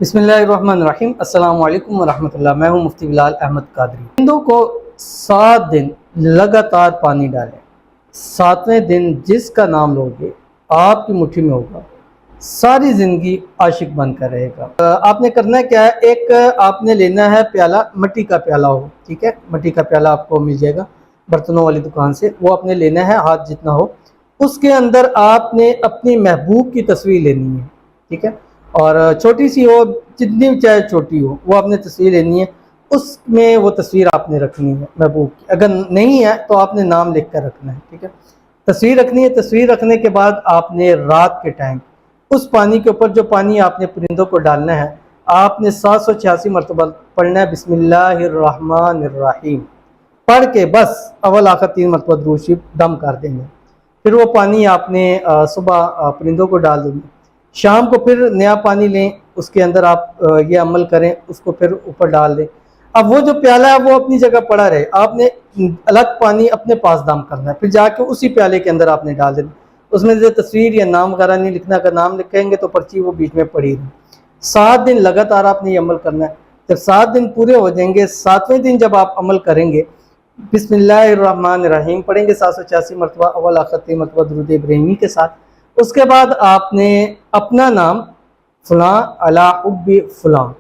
बिस्मिल्लाहिर्रहमानिर्रहीम। अस्सलाम वालेकुम वरहमतुल्लाह। मैं हूं मुफ्ती बिलाल अहमद कादरी। हिंदू को 7 दिन लगातार पानी डालें। 7वें दिन जिसका नाम लोगे आपकी मुट्ठी में होगा, सारी ज़िंदगी आशिक बनकर रहेगा। आपने करना क्या है, एक आपने लेना है प्याला, मिट्टी का प्याला हो, ठीक है, मिट्टी का प्याला आपको मिल जाएगा बर्तनों वाली दुकान से। वो आपने लेना है, हाथ जितना हो। उसके अंदर आपने अपनी महबूब की तस्वीर लेनी है, ठीक है, और छोटी सी हो, जितनी भी चाहे छोटी हो, वो आपने तस्वीर लेनी है। उसमें वो तस्वीर आपने रखनी है महबूब की। अगर नहीं है तो आपने नाम लिख कर रखना है, ठीक है। तस्वीर रखनी है। तस्वीर रखने के बाद आपने रात के टाइम उस पानी के ऊपर, जो पानी आपने परिंदों को डालना है, आपने 786 मरतबा पढ़ना है बिस्मिल्लाहिर्रहमानिर्रहीम। पढ़ के बस अव्वल आखिर 3 मरतबा दुरूद शरीफ दम कर देंगे। फिर वो पानी आपने सुबह परिंदों को डाल देंगे। शाम को फिर नया पानी लें, उसके अंदर आप ये अमल करें, उसको फिर ऊपर डाल दें। अब वो जो प्याला है वो अपनी जगह पड़ा रहे, आपने अलग पानी अपने पास दम करना है, फिर जाके उसी प्याले के अंदर आपने डाल देना। उसमें से तस्वीर या नाम वगैरह नहीं लिखना। अगर नाम लिखेंगे तो पर्ची वो बीच में पड़ी रही। 7 दिन लगातार आपने ये अमल करना है। जब 7 दिन पूरे हो जाएंगे, 7वें दिन जब आप अमल करेंगे, बिस्मिल्लाहिर्रहमानिर्रहीम पढ़ेंगे 786 मरतबा अव्वल आखिर 3 मरतबा दुरूद इब्राहिमी के साथ। उसके बाद आपने अपना नाम फ़लाँ अला उब्बी फ़लाँ,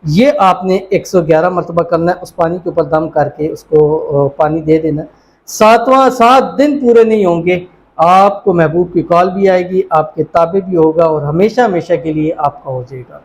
ये आपने 111 मरतबा करना है। उस पानी के ऊपर दम करके उसको पानी दे देना। 7 दिन पूरे नहीं होंगे, आपको महबूब की कॉल भी आएगी, आपके ताबे भी होगा और हमेशा हमेशा के लिए आपका हो जाएगा।